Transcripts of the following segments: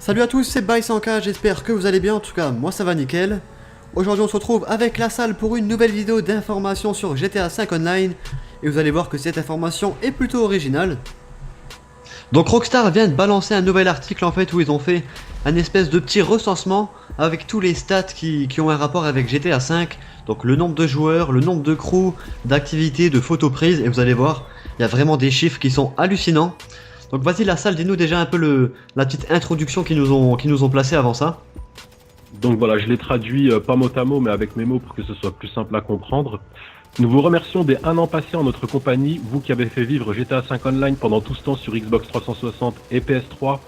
Salut à tous, c'est By100K, j'espère que vous allez bien, en tout cas moi ça va nickel. Aujourd'hui on se retrouve avec la salle pour une nouvelle vidéo d'information sur GTA 5 Online. Et vous allez voir que cette information est plutôt originale. Donc Rockstar vient de balancer un nouvel article en fait où ils ont fait un espèce de petit recensement avec tous les stats qui ont un rapport avec GTA 5. Donc le nombre de joueurs, le nombre de crews, d'activités, de photos prises, et vous allez voir, il y a vraiment des chiffres qui sont hallucinants. Donc vas-y la salle, dis-nous déjà un peu la petite introduction qu'ils nous ont placé avant ça. Donc voilà, je l'ai traduit pas mot à mot, mais avec mes mots pour que ce soit plus simple à comprendre. Nous vous remercions des 1 an passés en notre compagnie, vous qui avez fait vivre GTA 5 Online pendant tout ce temps sur Xbox 360 et PS3.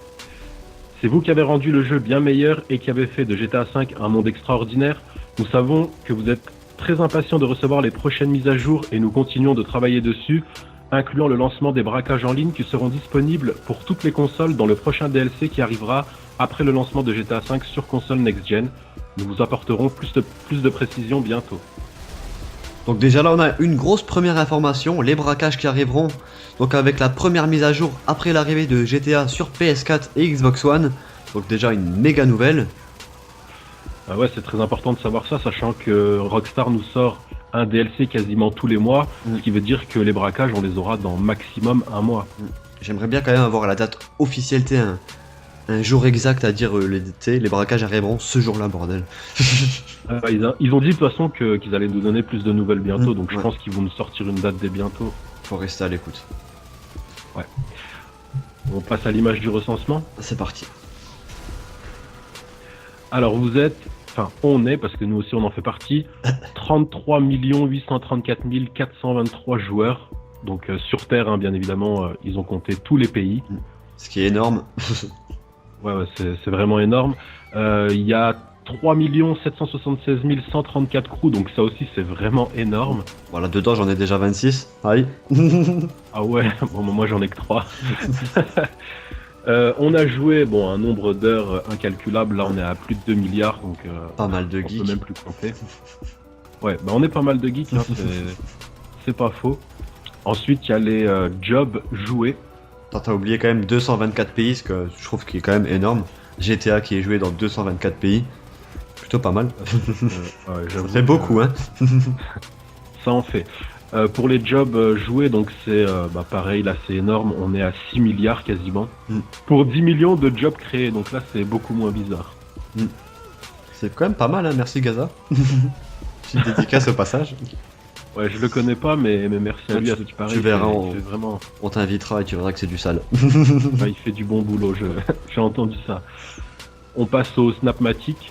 C'est vous qui avez rendu le jeu bien meilleur et qui avez fait de GTA 5 un monde extraordinaire. Nous savons que vous êtes très impatients de recevoir les prochaines mises à jour et nous continuons de travailler dessus, incluant le lancement des braquages en ligne qui seront disponibles pour toutes les consoles dans le prochain DLC qui arrivera après le lancement de GTA 5 sur console next-gen. Nous vous apporterons plus de précision bientôt. Donc déjà là on a une grosse première information, les braquages qui arriveront donc avec la première mise à jour après l'arrivée de GTA sur PS4 et Xbox One. Donc déjà une méga nouvelle. Ah ouais, c'est très important de savoir ça, sachant que Rockstar nous sort un DLC quasiment tous les mois, ce qui veut dire que les braquages on les aura dans maximum un mois. J'aimerais bien quand même avoir la date officielle, un jour exact à dire les braquages arriveront ce jour-là, bordel. Ils ont dit de toute façon qu'ils allaient nous donner plus de nouvelles bientôt, donc je pense qu'ils vont nous sortir une date dès bientôt. Faut rester à l'écoute. Ouais. On passe à l'image du recensement. C'est parti. Alors on est, parce que nous aussi on en fait partie, 33 834 423 joueurs. Donc sur Terre, hein, bien évidemment, ils ont compté tous les pays. Ce qui est énorme. Ouais, c'est vraiment énorme. Il y a 3 776 134 crews, donc ça aussi c'est vraiment énorme. Voilà, dedans j'en ai déjà 26. Aïe. Ah ouais, bon moi j'en ai que 3. On a joué un nombre d'heures incalculable, là on est à plus de 2 milliards, donc pas mal de geeks. On peut même plus compter. Ouais, on est pas mal de geeks, hein, c'est pas faux. Ensuite il y a les jobs joués. T'as oublié quand même 224 pays, ce que je trouve qui est quand même énorme. GTA qui est joué dans 224 pays. Plutôt pas mal. Ouais, ça fait beaucoup, hein. Ça en fait. Pour les jobs joués, donc c'est pareil, là c'est énorme, on est à 6 milliards quasiment. Pour 10 millions de jobs créés, donc là c'est beaucoup moins bizarre. C'est quand même pas mal, hein, merci Gaza. Petite dédicace au passage. Ouais, je le connais pas, mais merci à lui, à ce qui paraît. Tu verras, vraiment... on t'invitera et tu verras que c'est du sale. Il fait du bon boulot, j'ai entendu ça. On passe au Snapmatic.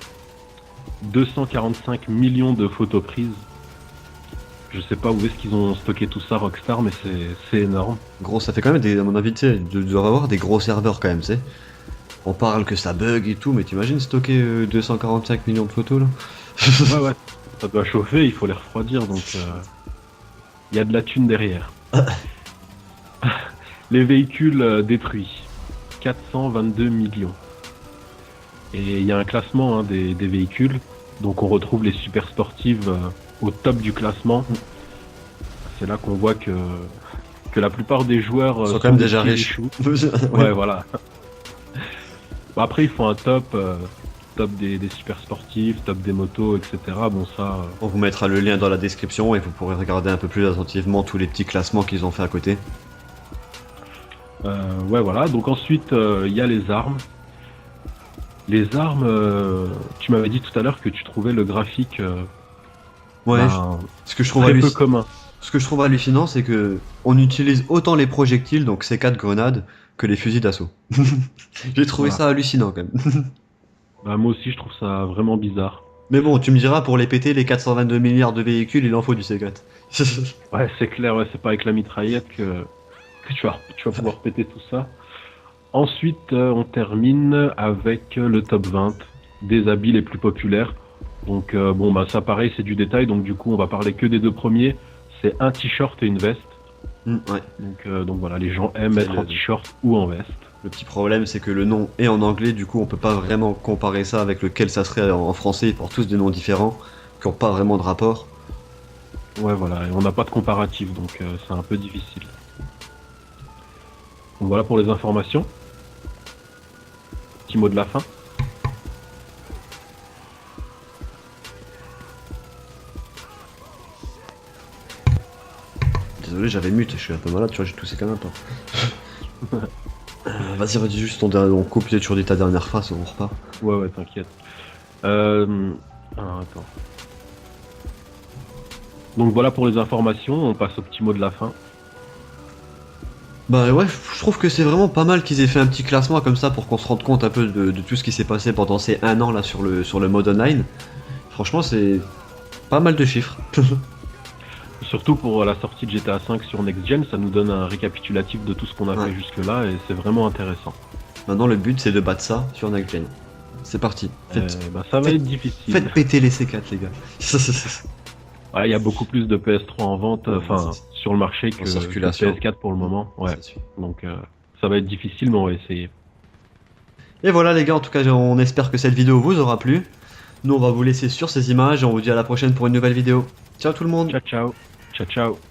245 millions de photos prises. Je sais pas où est-ce qu'ils ont stocké tout ça, Rockstar, mais c'est énorme. Gros, ça fait quand même à mon avis, tu sais, de devoir avoir des gros serveurs quand même, tu sais. On parle que ça bug et tout, mais t'imagines stocker 245 millions de photos là? Ouais, ça doit chauffer, il faut les refroidir, donc il y a de la thune derrière. Les véhicules détruits, 422 millions. Et il y a un classement des véhicules, donc on retrouve les super sportives au top du classement. C'est là qu'on voit que la plupart des joueurs sont quand même déjà riches. Ouais, voilà. Après ils font un top des super sportifs, top des motos, etc. Bon ça... On vous mettra le lien dans la description et vous pourrez regarder un peu plus attentivement tous les petits classements qu'ils ont fait à côté. Ouais, voilà. Donc ensuite il y a les armes. Les armes, tu m'avais dit tout à l'heure que tu trouvais le graphique ce que je trouve très peu commun. Ce que je trouve hallucinant, c'est que on utilise autant les projectiles, donc ces 4 grenades, que les fusils d'assaut. J'ai trouvé ça hallucinant quand même. Moi aussi, je trouve ça vraiment bizarre. Mais bon, tu me diras, pour les péter, les 422 milliards de véhicules, il en faut du C4. Ouais, c'est clair, ouais, c'est pas avec la mitraillette que tu vas pouvoir péter tout ça. Ensuite, on termine avec le top 20 des habits les plus populaires. Donc ça pareil, c'est du détail, donc du coup on va parler que des deux premiers. C'est un t-shirt et une veste. Ouais. Donc voilà, les gens aiment être en t-shirt ou en veste. Le petit problème, c'est que le nom est en anglais, du coup on peut pas vraiment comparer ça avec lequel ça serait en français. Ils portent tous des noms différents, qui ont pas vraiment de rapport. Ouais, voilà, et on n'a pas de comparatif, donc c'est un peu difficile. Donc voilà pour les informations. petit mot de la fin. Désolé, j'avais mute, je suis un peu malade, tu vois, j'ai toussé quand même pas. Vas-y, redis juste on coupe, peut-être tu redis ta dernière phrase, on repart. Ouais, t'inquiète. Attends. Donc voilà pour les informations, on passe au petit mot de la fin. Bah ouais, je trouve que c'est vraiment pas mal qu'ils aient fait un petit classement comme ça pour qu'on se rende compte un peu de tout ce qui s'est passé pendant ces 1 an là sur le mode online. Franchement, c'est pas mal de chiffres. Surtout pour la sortie de GTA V sur Next Gen, ça nous donne un récapitulatif de tout ce qu'on a Ouais. fait jusque-là et c'est vraiment intéressant. Maintenant, le but c'est de battre ça sur Next Gen. C'est parti. Ça va faites- être difficile. Faites péter les C4, les gars. Ouais, il y a beaucoup plus de PS3 en vente, enfin sur le marché que circulation. PS4 pour le moment. Ouais. Ça suit. Donc ça va être difficile, mais on va essayer. Et voilà les gars, en tout cas on espère que cette vidéo vous aura plu. Nous on va vous laisser sur ces images et on vous dit à la prochaine pour une nouvelle vidéo. Ciao tout le monde. Ciao ciao. Ciao ciao.